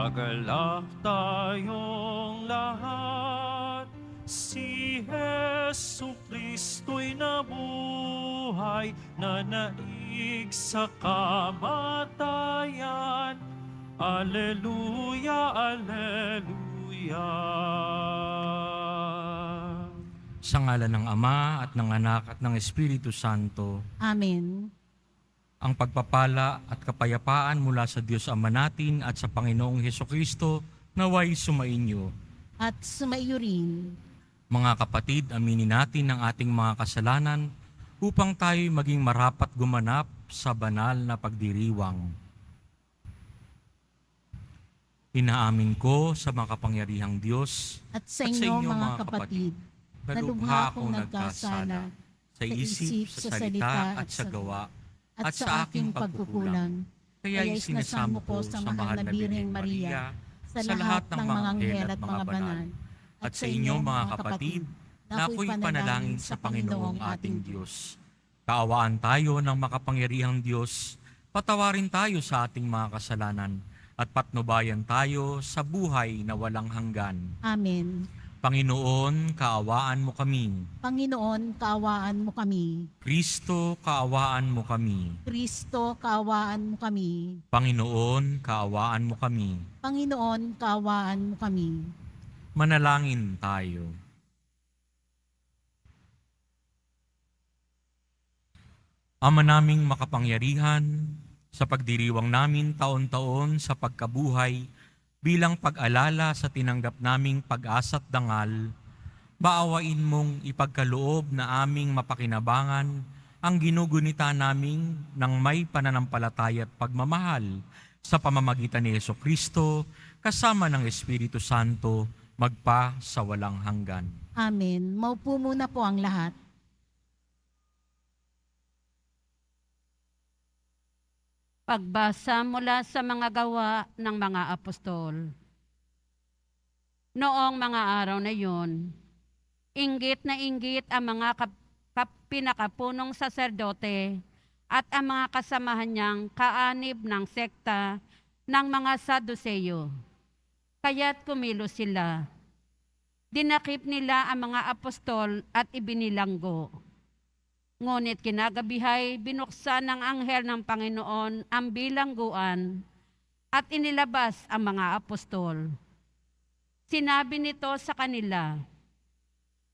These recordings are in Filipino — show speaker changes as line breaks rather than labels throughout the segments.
Magalak tayong lahat, si Hesu Kristo'y nabuhay, nanaig sa kamatayan. Alleluia, Alleluia.
Sa ngalan ng Ama at ng Anak at ng Espiritu Santo,
Amen.
ang pagpapala at kapayapaan mula sa Diyos Ama natin at sa Panginoong Hesukristo naway sumainyo.
At sumaiyo rin.
Mga kapatid, aminin natin ang ating mga kasalanan upang tayo maging marapat gumanap sa banal na pagdiriwang. Inaamin ko sa makapangyarihang Diyos
At sa inyo, mga kapatid, na lubha akong nagkasala
sa isip, sa salita at sa gawa, at sa aking pagkukulang. Kaya isinasamo ko sa mahal na Birheng Maria, sa lahat ng mga anghel at mga banal, at sa inyo mga kapatid, na ako'y panalangin sa Panginoong ating Diyos. Kaawaan tayo ng makapangyarihang Diyos, patawarin tayo sa ating mga kasalanan, at patnubayan tayo sa buhay na walang hanggan.
Amen.
Panginoon, kaawaan mo kami.
Panginoon, kaawaan mo kami.
Kristo, kaawaan mo kami.
Kristo, kaawaan mo kami.
Panginoon, kaawaan mo kami.
Panginoon, kaawaan mo kami.
Manalangin tayo. Ama naming makapangyarihan, sa pagdiriwang namin taon-taon sa pagkabuhay, bilang pag-alala sa tinanggap naming pag-asa't dangal, baawain mong ipagkaloob na aming mapakinabangan ang ginugunita naming ng may pananampalataya at pagmamahal sa pamamagitan ni Hesukristo kasama ng Espiritu Santo magpa sa walang hanggan.
Amen. Maupo muna po ang lahat.
Pagbasa mula sa mga gawa ng mga apostol. Noong mga araw na iyon, inggit na inggit ang mga pinakapunong saserdote at ang mga kasamahan niyang kaanib ng sekta ng mga Saduseyo. Kaya't kumilos sila. Dinakip nila ang mga apostol at ibinilanggo. Ngunit kinagabihay, binuksan ng anghel ng Panginoon ang bilangguan at inilabas ang mga apostol. Sinabi nito sa kanila,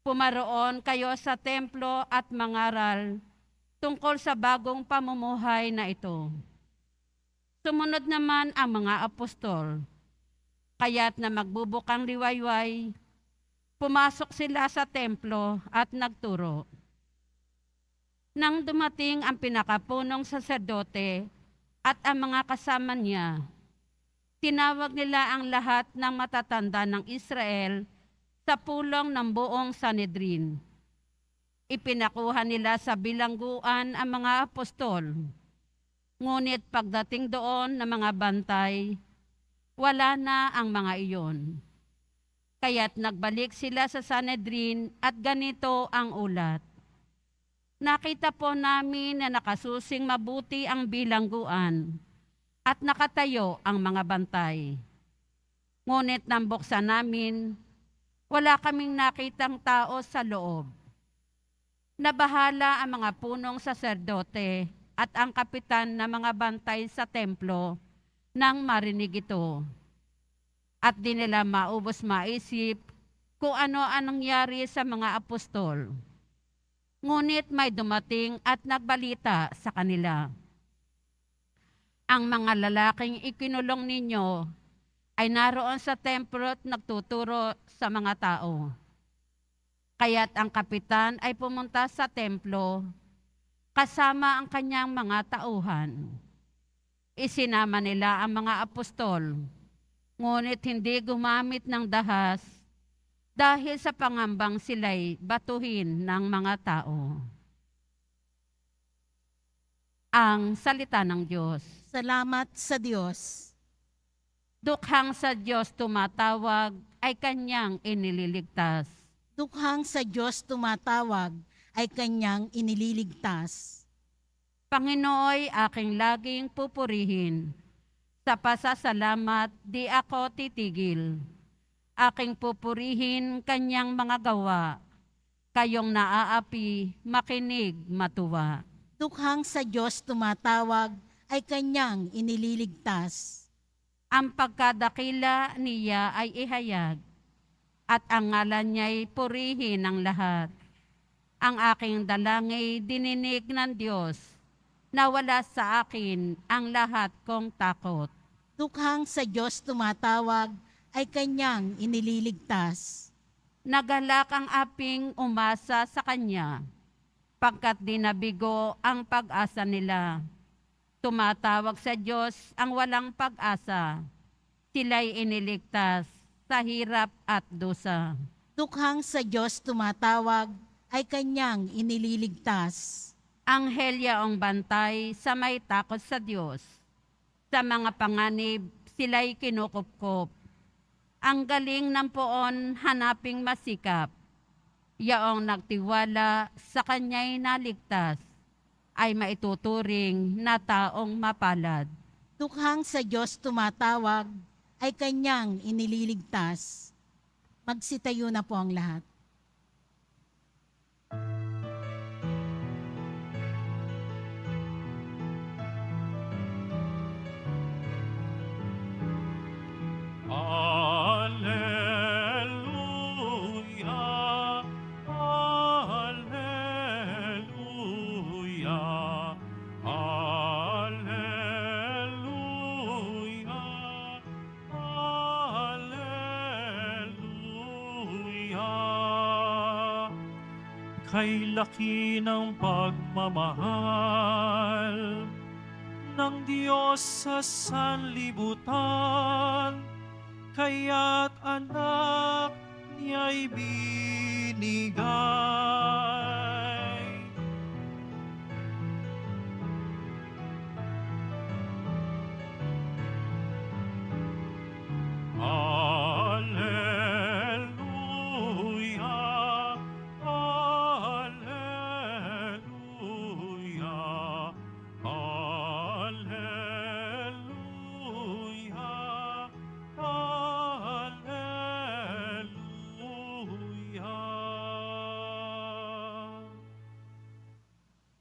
pumaroon kayo sa templo at mangaral tungkol sa bagong pamumuhay na ito. Sumunod naman ang mga apostol, kaya't na magbubukang liwayway, pumasok sila sa templo at nagturo. Nang dumating ang pinakapunong saserdote at ang mga kasama niya, tinawag nila ang lahat ng matatanda ng Israel sa pulong ng buong Sanhedrin. Ipinakuha nila sa bilangguan ang mga apostol. Ngunit pagdating doon ng mga bantay, wala na ang mga iyon. Kaya't nagbalik sila sa Sanhedrin at ganito ang ulat. Nakita po namin na nakasusing mabuti ang bilangguan at nakatayo ang mga bantay. Ngunit nang buksan namin, wala kaming nakitang tao sa loob. Nabahala ang mga punong saserdote at ang kapitan na mga bantay sa templo nang marinig ito. At di nila maubos maisip kung ano ang nangyari sa mga apostol. Ngunit may dumating at nagbalita sa kanila. Ang mga lalaking ikinulong ninyo ay naroon sa templo at nagtuturo sa mga tao. Kaya't ang kapitan ay pumunta sa templo kasama ang kanyang mga tauhan. Isinama nila ang mga apostol, ngunit hindi gumamit ng dahas dahil sa pangambang sila'y batuhin ng mga tao. Ang salita ng Diyos.
Salamat sa Diyos.
Dukhang sa Diyos tumatawag ay kanyang inililigtas.
Dukhang sa Diyos tumatawag ay kanyang inililigtas.
Panginooy aking laging pupurihin. Sa pasasalamat, di ako titigil. Aking pupurihin kanyang mga gawa. Kayong naaapi, makinig, matuwa.
Dukhang sa Diyos tumatawag ay kanyang inililigtas.
Ang pagkadakila niya ay ihayag, at ang ngalan niya'y purihin ng lahat. Ang aking dalangay dininig ng Diyos, nawala sa akin ang lahat kong takot.
Dukhang sa Diyos tumatawag ay kanyang inililigtas.
Nagalak ang aping umasa sa Kanya, pagkat di nabigo ang pag-asa nila. Tumatawag sa Diyos ang walang pag-asa. Sila'y iniligtas sa hirap at dusa.
Dukhang sa Diyos tumatawag ay kanyang inililigtas.
Anghel yaong bantay sa may takot sa Diyos. Sa mga panganib, sila'y kinukupkop. Ang galing ng poon hanaping masikap. Yaong nagtiwala sa kanya'y naligtas, ay maituturing na taong mapalad.
Dukhang sa Diyos tumatawag ay kanyang inililigtas. Magsitayo na po ang lahat.
Alleluia, Alleluia, Alleluia, Alleluia. Kay laki ng pagmamahal ng Diyos sa sanlibutan, kaya't anak niya'y binigay. Alleluia, Alleluia, Alleluia, Alleluia.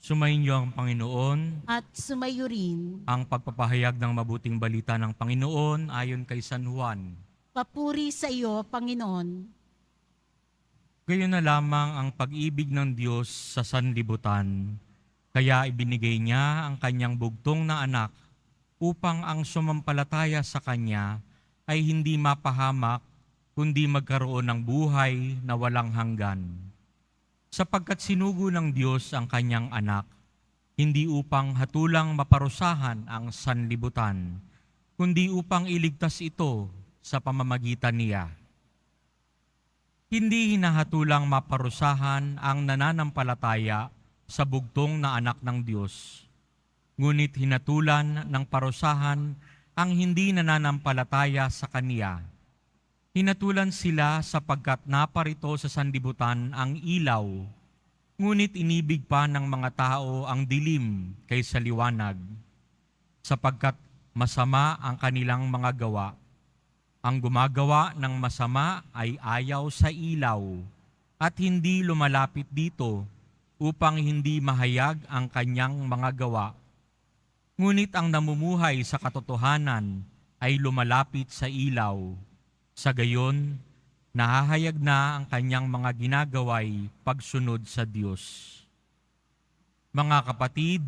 Sumainyo ang Panginoon.
At sumayo rin,
Ang pagpapahayag ng mabuting balita ng Panginoon ayon kay San Juan.
papuri sa iyo, Panginoon.
Gayon na lamang ang pag-ibig ng Diyos sa sanlibutan. Kaya ibinigay niya ang kanyang bugtong na anak upang ang sumampalataya sa kanya ay hindi mapahamak kundi magkaroon ng buhay na walang hanggan. Sapagkat sinugo ng Diyos ang kanyang anak, hindi upang hatulang maparusahan ang sanlibutan, kundi upang iligtas ito sa pamamagitan niya. Hindi hinahatulang maparusahan ang nananampalataya sa bugtong na anak ng Diyos, ngunit hinatulan ng parusahan ang hindi nananampalataya sa Kaniya. Hinatulan sila sapagkat naparito sa sanlibutan ang ilaw, ngunit inibig pa ng mga tao ang dilim kaysa liwanag, sapagkat masama ang kanilang mga gawa. Ang gumagawa ng masama ay ayaw sa ilaw at hindi lumalapit dito upang hindi mahayag ang kanyang mga gawa. Ngunit ang namumuhay sa katotohanan ay lumalapit sa ilaw. Sa gayon, nahahayag na ang kanyang mga ginagaway pagsunod sa Diyos. Mga kapatid,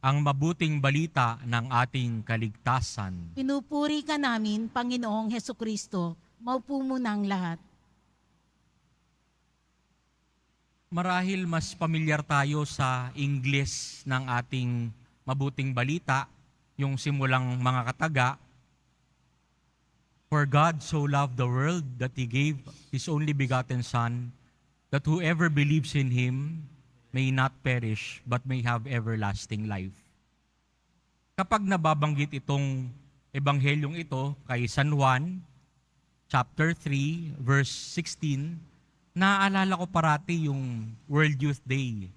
ang mabuting balita ng ating kaligtasan.
Pinupuri ka namin, Panginoong Hesukristo. Maupo muna ang lahat.
Marahil mas pamilyar tayo sa Ingles ng ating mabuting balita, yung simulang mga kataga. For God so loved the world that He gave His only begotten Son, that whoever believes in Him may not perish but may have everlasting life. Kapag nababanggit itong ebanghelyong ito kay San Juan, chapter 3, verse 16, naaalala ko parati yung World Youth Day,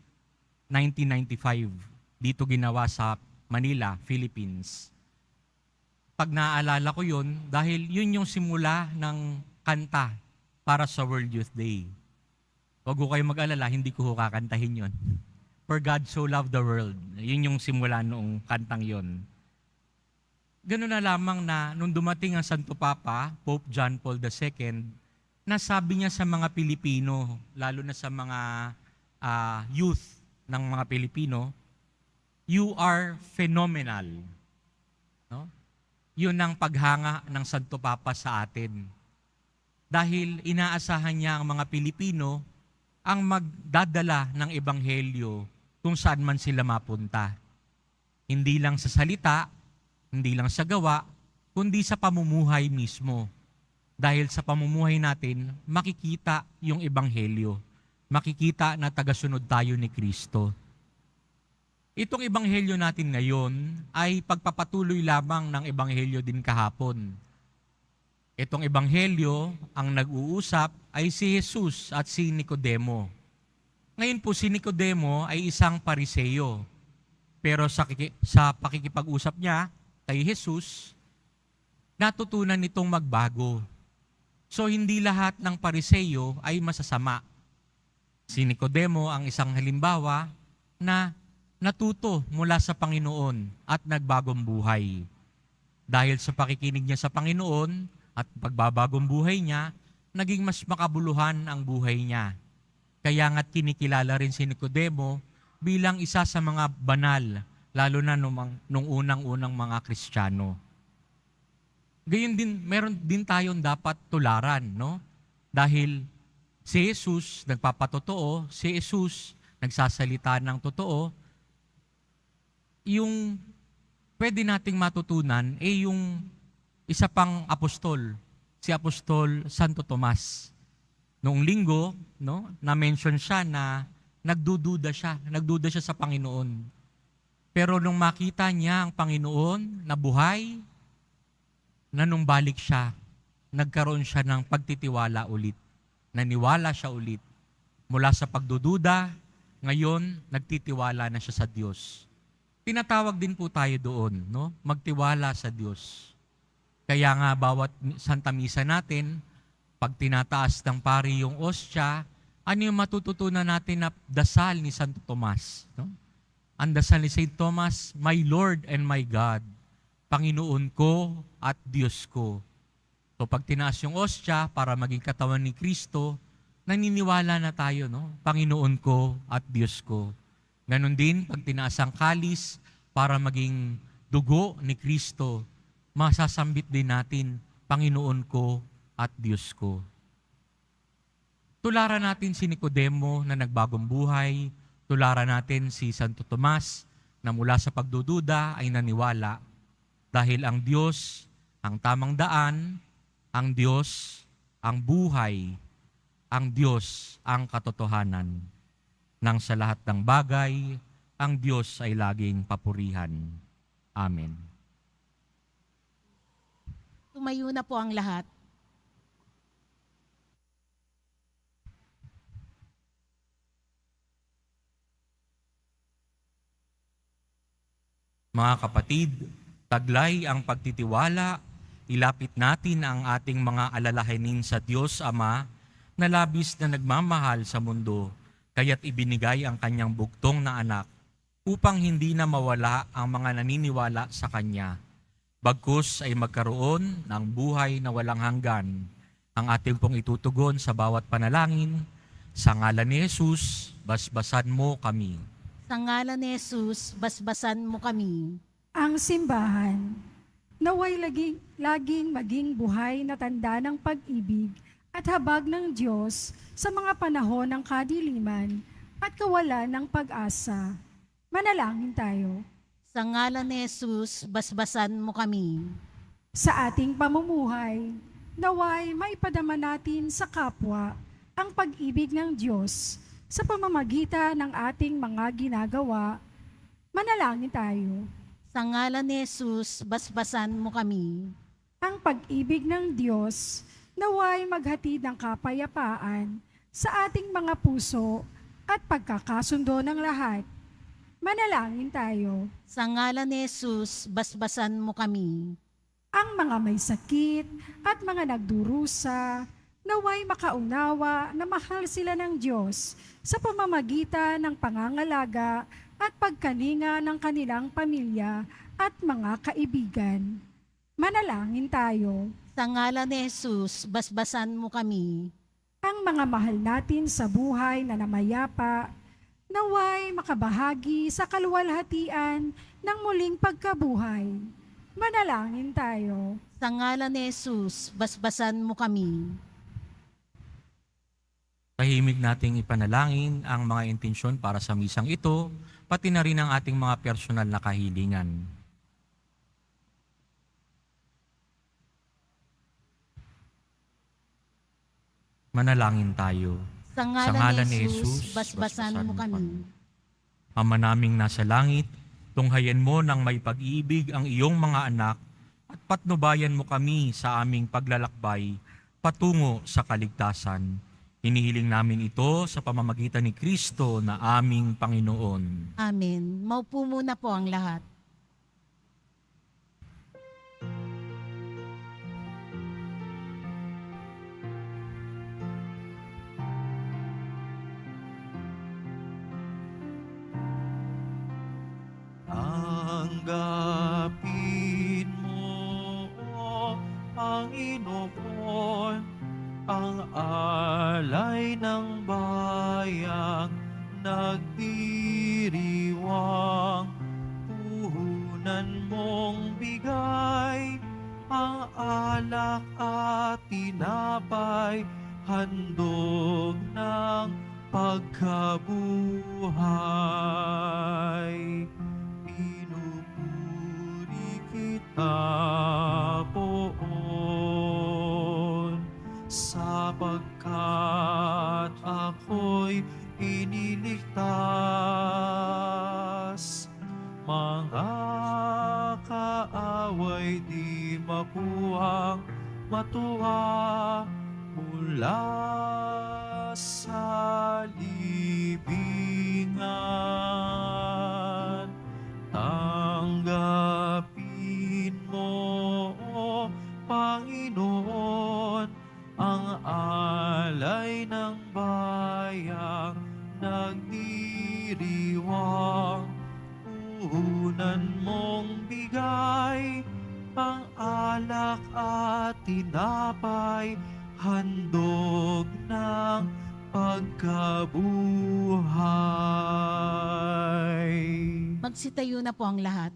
1995, dito ginawa sa Manila, Philippines. pag naaalala ko yun, dahil yun yung simula ng kanta para sa World Youth Day. Huwag ko kayo mag-alala, hindi ko kakantahin yun. For God so loved the world. Yun yung simula noong kantang yun. Ganun na lamang na nung dumating ang Santo Papa, Pope John Paul II, nasabi niya sa mga Pilipino, lalo na sa mga youth ng mga Pilipino, you are phenomenal. No? Yun ang paghanga ng Santo Papa sa atin. Dahil inaasahan niya ang mga Pilipino ang magdadala ng ebanghelyo kung saan man sila mapunta. Hindi lang sa salita, hindi lang sa gawa, kundi sa pamumuhay mismo. Dahil sa pamumuhay natin, makikita yung ebanghelyo. Makikita na tagasunod tayo ni Kristo. Itong ebanghelyo natin ngayon ay pagpapatuloy lamang ng ebanghelyo din kahapon. Itong ebanghelyo, ang nag-uusap ay si Jesus at si Nicodemo. Ngayon po si Nicodemo ay isang Pariseo. Pero sa pakikipag-usap niya kay Jesus, natutunan nitong magbago. So hindi lahat ng Pariseo ay masasama. Si Nicodemo ang isang halimbawa na natuto mula sa Panginoon at nagbagong buhay. Dahil sa pakikinig niya sa Panginoon at pagbabagong buhay niya, naging mas makabuluhan ang buhay niya. Kaya nga't kinikilala rin si Nicodemo bilang isa sa mga banal, lalo na nung unang-unang mga Kristiyano. Gayon din, meron din tayong dapat tularan, no? Dahil si Jesus nagpapatotoo, si Jesus nagsasalita ng totoo, yung pwede nating matutunan ay yung isa pang apostol, si Apostol Santo Tomas. Noong linggo, no, na-mention siya na nagdududa siya sa Panginoon. Pero nung makita niya ang Panginoon na buhay, na nung balik siya, nagkaroon siya ng pagtitiwala ulit. Naniwala siya ulit. Mula sa pagdududa, ngayon nagtitiwala na siya sa Diyos. Tinatawag din po tayo doon, no? Magtiwala sa Diyos. Kaya nga bawat Santa Misa natin, pag tinataas ng pari yung ostya, ano yung matututunan natin na dasal ni Santo Tomas? No? Ang dasal ni Saint Thomas, my Lord and my God, Panginoon ko at Diyos ko. So pag tinaas yung ostya para maging katawan ni Kristo, naniniwala na tayo, no? Panginoon ko at Diyos ko. Ganon din, pag tinaas ang kalis para maging dugo ni Kristo, masasambit din natin, Panginoon ko at Diyos ko. Tularan natin si Nicodemo na nagbagong buhay, tularan natin si Santo Tomas na mula sa pagdududa ay naniwala dahil ang Diyos, ang tamang daan, ang Diyos, ang buhay, ang Diyos, ang katotohanan. Nang sa lahat ng bagay, ang Diyos ay laging papurihan. Amen.
Tumayo na po ang lahat.
Mga kapatid, taglay ang pagtitiwala, ilapit natin ang ating mga alalahanin sa Diyos Ama na labis na nagmamahal sa mundo, kaya't ibinigay ang kanyang bugtong na anak upang hindi na mawala ang mga naniniwala sa Kanya. Bagkus ay magkaroon ng buhay na walang hanggan. Ang ating pong itutugon sa bawat panalangin, sa ngalan ni Jesus, basbasan mo kami.
Sa ngalan ni Jesus, basbasan mo kami.
Ang simbahan, naway laging maging buhay na tanda ng pag-ibig at habag ng Diyos sa mga panahon ng kadiliman at kawalan ng pag-asa. Manalangin tayo.
Sa ngalan ni Jesus, basbasan mo kami.
Sa ating pamumuhay, naway maipadama natin sa kapwa ang pag-ibig ng Diyos sa pamamagitan ng ating mga ginagawa. Manalangin tayo.
Sa ngalan ni Jesus, basbasan mo kami.
Ang pag-ibig ng Diyos naway maghatid ng kapayapaan sa ating mga puso at pagkakasundo ng lahat. Manalangin tayo.
Sa ngalan ni Jesus, basbasan mo kami.
Ang mga may sakit at mga nagdurusa, naway makaunawa na mahal sila ng Diyos sa pamamagitan ng pangangalaga at pagkalinga ng kanilang pamilya at mga kaibigan. Manalangin tayo.
Sa ngalan ni Jesus, basbasan mo kami.
Ang mga mahal natin sa buhay na namayapa, naway makabahagi sa kaluwalhatian ng muling pagkabuhay. Manalangin tayo.
Sa ngalan ni Jesus, basbasan mo kami.
Tahimik nating ipanalangin ang mga intensyon para sa misang ito, pati na rin ang ating mga personal na kahilingan. Manalangin tayo.
Sa ngalan ni Jesus, basbasan mo kami.
Ama naming nasa langit, tunghayan mo ng may pag-ibig ang iyong mga anak at patnubayan mo kami sa aming paglalakbay patungo sa kaligtasan. Hinihiling namin ito sa pamamagitan ni Kristo na aming Panginoon.
Amen. Maupo muna po ang lahat.
Tanggapin mo, O Panginoon, ang alay ng bayang nagdiriwang. Puhunan mong bigay ang alak at tinapay, handog ng pagkabuhay. Pinupuri kita, Poon, sapagkat ako'y iniligtas. Mga kaaway di makuhang matuwa mula sa libingan. Tanggapin mo, O Panginoon, ang alay ng bayang nagdiriwang. Puhunan mong bigay ang alak at tinapay, handog ng pagkabuhay.
Magsitayo na po ang lahat.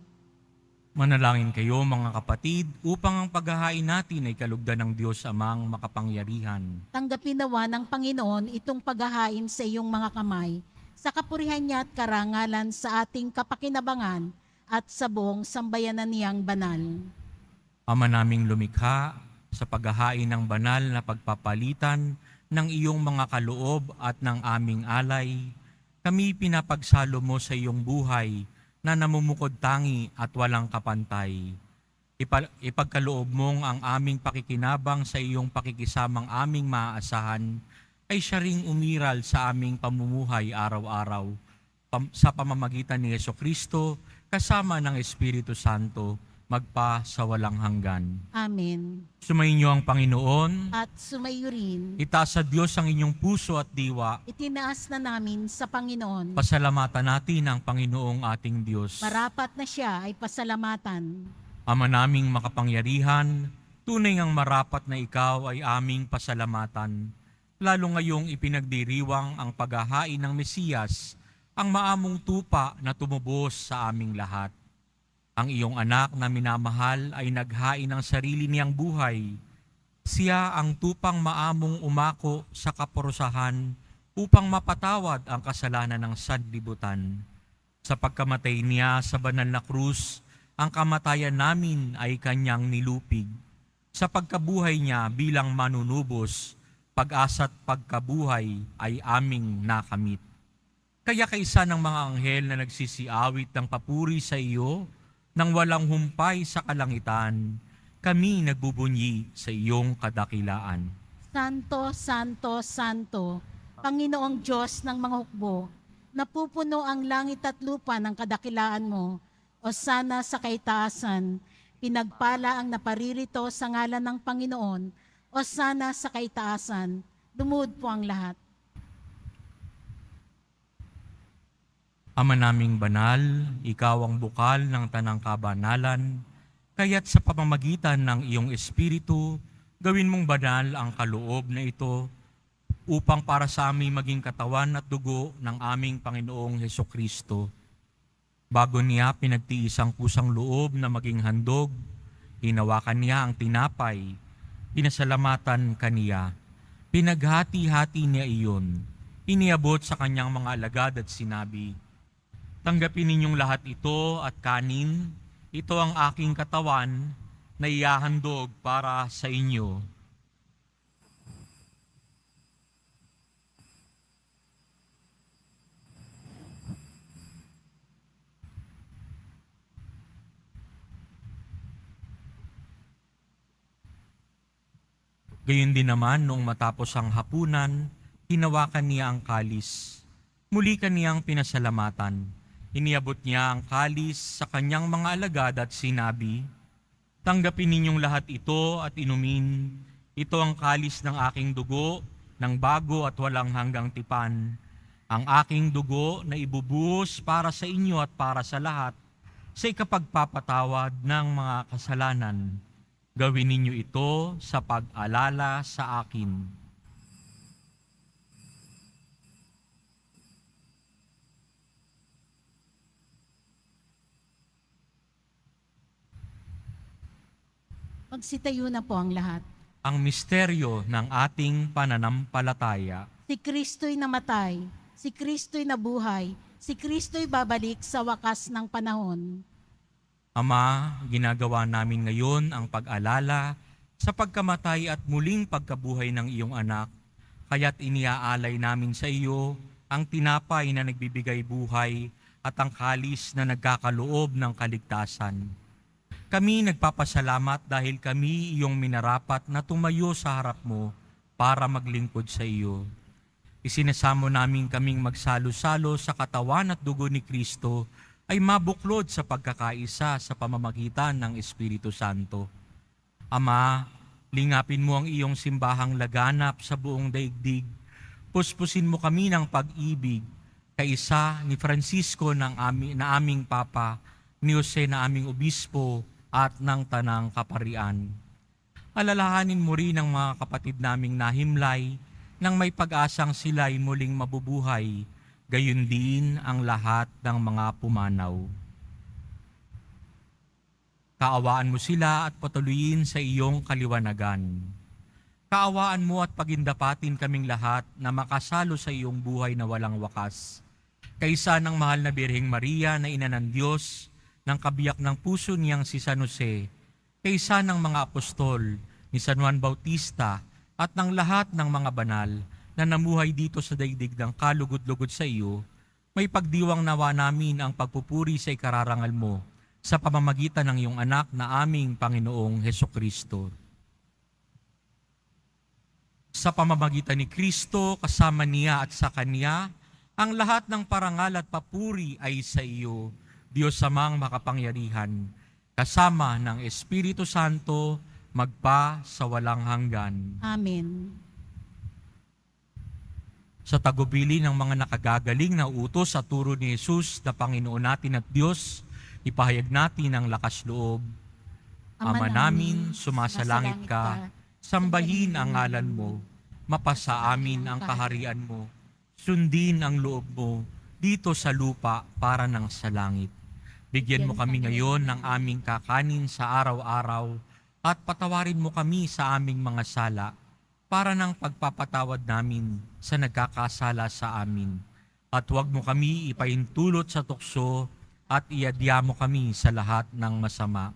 Manalangin kayo mga kapatid upang ang paghahain natin ay kalugdan ng Diyos Amang makapangyarihan.
Tanggapin nawa ng Panginoon itong paghahain sa iyong mga kamay, sa kapurihan niya at karangalan sa ating kapakinabangan at sa buong sambayanan niyang banal.
Ama naming lumikha, sa paghahain ng banal na pagpapalitan ng iyong mga kaloob at ng aming alay, kami pinapagsalo mo sa iyong buhay na namumukod tangi at walang kapantay. Ipagkaloob mong ang aming pakikinabang sa iyong pakikisamang aming maaasahan ay siya ring umiral sa aming pamumuhay araw-araw sa pamamagitan ni Jesucristo kasama ng Espiritu Santo magpa sa walang hanggan.
Amen.
Sumainyo ang Panginoon.
At sumayo rin,
Itaas sa Diyos ang inyong puso at diwa.
itinaas na namin sa Panginoon.
Pasalamatan natin ang Panginoong ating Diyos.
Marapat na siya ay pasalamatan.
Ama naming makapangyarihan, tunay ngang marapat na ikaw ay aming pasalamatan. Lalo ngayong ipinagdiriwang ang paghahain ng Mesiyas, ang maamong tupa na tumubos sa aming lahat. Ang iyong anak na minamahal ay naghain ng sarili niyang buhay. Siya ang tupang maamong umako sa kaparusahan upang mapatawad ang kasalanan ng sanlibutan. Sa pagkamatay niya sa banal na krus, ang kamatayan namin ay kanyang nilupig. Sa pagkabuhay niya bilang manunubos, pag-asa at pagkabuhay ay aming nakamit. Kaya kaisa ng mga anghel na nagsisiawit ng papuri sa iyo, nang walang humpay sa kalangitan, kami nagbubunyi sa iyong kadakilaan.
Santo, Santo, Santo, Panginoong Diyos ng mga hukbo, napupuno ang langit at lupa ng kadakilaan mo, o sana sa kaitaasan, Pinagpala ang naparirito sa ngalan ng Panginoon, o sana sa kaitaasan. Lumuhod po ang lahat.
Ama naming banal, ikaw ang bukal ng tanang kabanalan, kaya't sa pamamagitan ng iyong Espiritu, gawin mong banal ang kaloob na ito, upang para sa aming maging katawan at dugo ng aming Panginoong Hesukristo. Bago niya pinagtiis ang kusang loob na maging handog, hinawakan niya ang tinapay, pinasalamatan kaniya, pinaghati-hati niya iyon, iniabot sa kanyang mga alagad at sinabi, "Tanggapin ninyong lahat ito at kanin, ito ang aking katawan na ihahandog para sa inyo." Gayon din naman, noong matapos ang hapunan, hinawakan niya ang kalis. Muli kaniyang pinasalamatan. Iniabot niya ang kalis sa kanyang mga alagad at sinabi, "Tanggapin ninyong lahat ito at inumin. Ito ang kalis ng aking dugo, ng bago at walang hanggang tipan. Ang aking dugo na ibubuhos para sa inyo at para sa lahat, sa ikapagpapatawad ng mga kasalanan. Gawin ninyo ito sa pag-alala sa akin."
Magsitayo na po ang lahat.
Ang misteryo ng ating pananampalataya.
Si Kristo'y namatay, si Kristo'y nabuhay, si Kristo'y babalik sa wakas ng panahon.
Ama, ginagawa namin ngayon ang pag-alala sa pagkamatay at muling pagkabuhay ng iyong anak, kaya't iniaalay namin sa iyo ang tinapay na nagbibigay buhay at ang kalis na nagkakaloob ng kaligtasan. Kami nagpapasalamat dahil kami iyong minarapat na tumayo sa harap mo para maglingkod sa iyo. Isinasamo namin kaming magsalo-salo sa katawan at dugo ni Kristo ay mabuklod sa pagkakaisa sa pamamagitan ng Espiritu Santo. Ama, lingapin mo ang iyong simbahang laganap sa buong daigdig. Puspusin mo kami ng pag-ibig, kaisa ni Francisco na aming Papa, ni Jose na aming Obispo, at ng Tanang Kaparian. Alalahanin mo rin ang mga kapatid naming nahimlay nang may pag-asang sila'y muling mabubuhay, gayon din ang lahat ng mga pumanaw. Kaawaan mo sila at patuloyin sa iyong kaliwanagan. Kaawaan mo at pagindapatin kaming lahat na makasalo sa iyong buhay na walang wakas. Kaisa ng mahal na Birheng Maria na ina ng Diyos, ng kabiyak ng puso niyang si San Jose, kaisa ng mga apostol, ni San Juan Bautista, at ng lahat ng mga banal na namuhay dito sa daigdig ng kalugod-lugod sa iyo, may pagdiwang nawa namin ang pagpupuri sa ikararangal mo sa pamamagitan ng iyong anak na aming Panginoong Hesukristo. Sa pamamagitan ni Kristo, kasama niya at sa Kanya, ang lahat ng parangal at papuri ay sa iyo, Diyos Amang makapangyarihan, kasama ng Espiritu Santo, magpa sa walang hanggan.
Amen.
Sa tagubili ng mga nakagagaling na utos at turo ni Jesus na Panginoon natin at Diyos, ipahayag natin ang lakas loob. Ama namin, sumasalangit ka, sambahin ang ngalan mo, mapasa amin ang kaharian mo, sundin ang loob mo, dito sa lupa para ng sa langit. Bigyan mo kami ngayon ng aming kakanin sa araw-araw at patawarin mo kami sa aming mga sala para ng pagpapatawad namin sa nagkakasala sa amin. At huwag mo kami ipahintulot sa tukso at iadya mo kami sa lahat ng masama.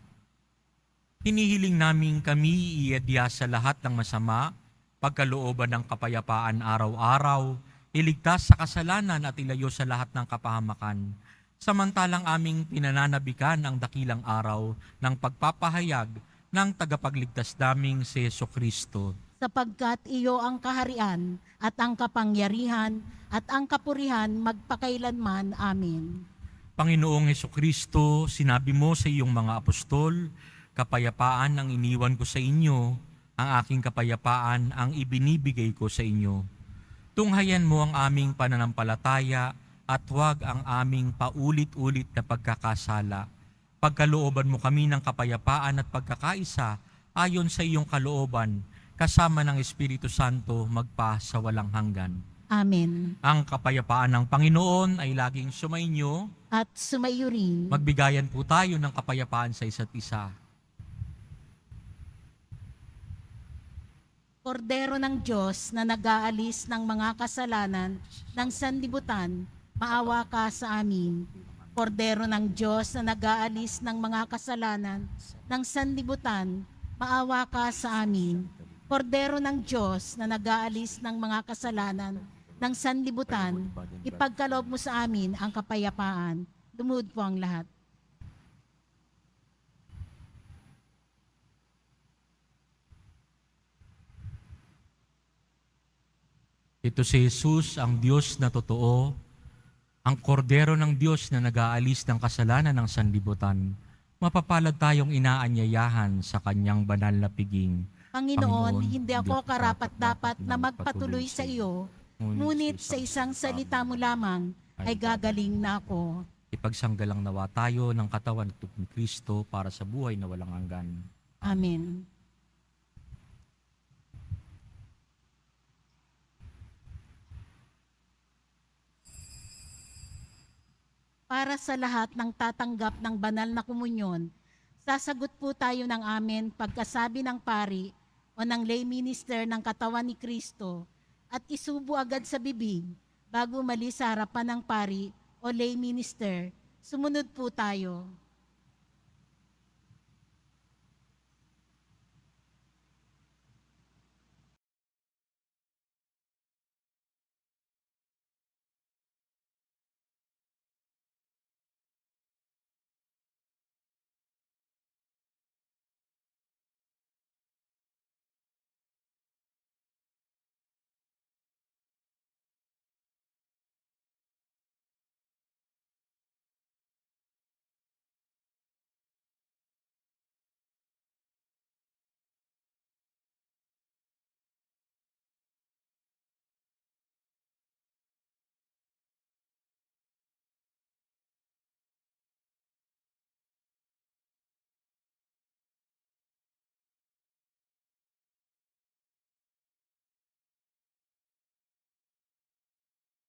Hinihiling namin kami iadya sa lahat ng masama, pagkalooban ng kapayapaan araw-araw, iligtas sa kasalanan at ilayo sa lahat ng kapahamakan. Samantalang aming pinananabikan ang dakilang araw ng pagpapahayag ng tagapagligtas naming si Jesucristo.
Sapagkat iyo ang kaharian at ang kapangyarihan at ang kapurihan magpakailanman. Amen.
Panginoong Jesucristo, sinabi mo sa iyong mga apostol, Kapayapaan ang iniwan ko sa inyo, ang aking kapayapaan ang ibinibigay ko sa inyo. Tunghayan mo ang aming pananampalataya at huwag ang aming paulit-ulit na pagkakasala. Pagkalooban mo kami ng kapayapaan at pagkakaisa ayon sa iyong kalooban, kasama ng Espiritu Santo magpa sa walang hanggan.
Amen.
Ang kapayapaan ng Panginoon ay laging sumainyo.
At sumaiyo rin.
Magbigayan po tayo ng kapayapaan sa isa't isa.
Kordero ng Diyos na nag-aalis ng mga kasalanan ng sanlibutan, maawa ka sa amin. Kordero ng Diyos na nag-aalis ng mga kasalanan ng sanlibutan, maawa ka sa amin. Kordero ng Diyos na nag-aalis ng mga kasalanan ng sanlibutan, ipagkaloob mo sa amin ang kapayapaan. Lumuhod po ang lahat.
Ito si Jesus, ang Diyos na totoo, ang kordero ng Diyos na nag-aalis ng kasalanan ng sanlibutan. Mapapalad tayong inaanyayahan sa kanyang banal na piging.
Panginoon, hindi ako karapat-dapat na magpatuloy sa iyo, ngunit sa isang salita mo lamang ay gagaling na ako.
Ipagsanggalang nawa tayo ng katawan at ni Kristo para sa buhay na walang hanggan.
Amen. Para sa lahat ng tatanggap ng banal na komunyon, sasagot po tayo ng amen pagkasabi ng pari o ng lay minister ng katawan ni Kristo at isubo agad sa bibig bago umalis sa harapan ng pari o lay minister. Sumunod po tayo.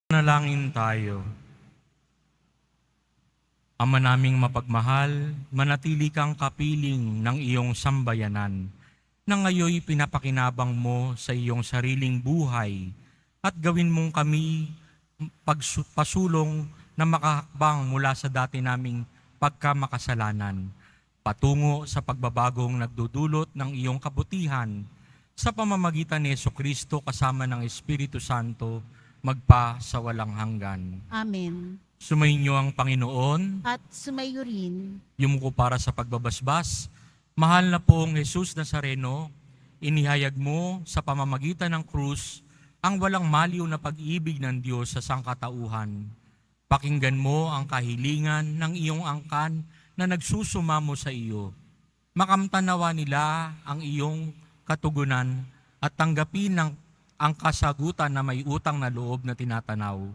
Nalangin tayo. Ama naming mapagmahal, manatili kang kapiling ng iyong sambayanan, na ngayoy pinapakinabang mo sa iyong sariling buhay at gawin mong kami pasulong na makahakbang mula sa dati naming pagkamakasalanan, patungo sa pagbabagong nagdudulot ng iyong kabutihan sa pamamagitan ni Jesucristo kasama ng Espiritu Santo, magpa sa walang hanggan.
Amen.
Sumainyo ang Panginoon,
At sumayo rin.
yumuko para sa pagbabasbas. Mahal na poong Jesus Nazareno, inihayag mo sa pamamagitan ng krus ang walang maliw na pag-ibig ng Diyos sa sangkatauhan. Pakinggan mo ang kahilingan ng iyong angkan na nagsusumamo sa iyo. Makamtanawa nila ang iyong katugunan at tanggapin ang kasagutan na may utang na loob na tinatanaw.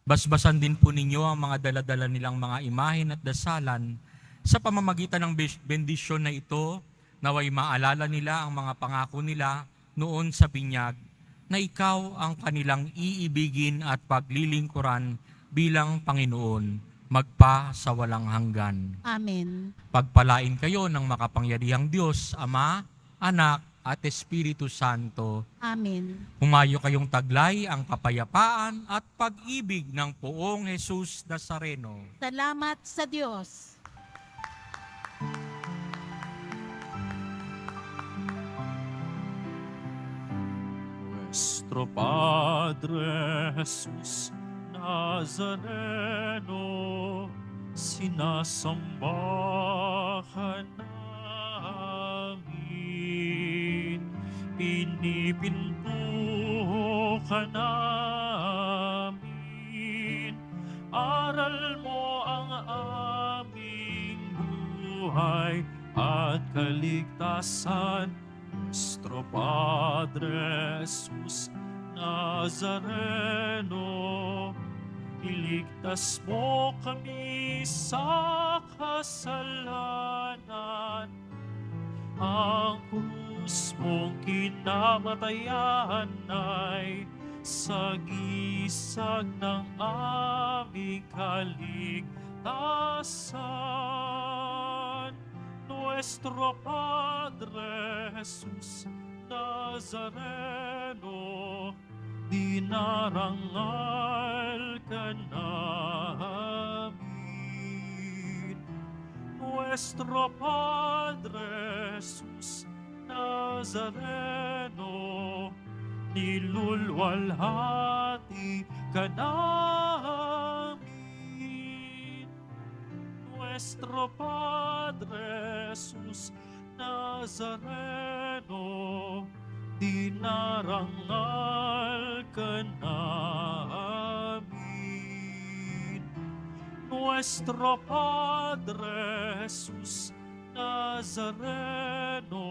Basbasan din po ninyo ang mga daladala nilang mga imahen at dasalan sa pamamagitan ng bendisyon na ito, naway maalala nila ang mga pangako nila noon sa binyag, na ikaw ang kanilang iibigin at paglilingkuran bilang Panginoon, magpa sa walang hanggan.
Amen.
Pagpalain kayo ng makapangyarihang Diyos, Ama, Anak, at Espiritu Santo.
Amen.
Humayo kayong taglay ang kapayapaan at pag-ibig ng poong Jesus Nazareno.
Salamat sa Diyos.
Nuestro Padre Jesus Nazareno, sinasamba ka namin, pinipinto ka namin, aral mo ang aming buhay at kaligtasan. Nuestro Padre Jesus Nazareno, iligtas mo kami sa kasalanan. Ang krus mong kinamatayan ay sagisag ng aming kaligtasan. Nuestro Padre Jesus Nazareno, dinarangal ka namin. Nuestro Padre Jesus Nazareno, nilulwalhati ka namin. Nuestro Padre Jesus Nazareno, dinarangal ka namin. Nuestro Padre Jesus Nazareno,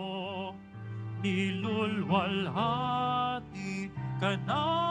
nilulwalhati ka namin.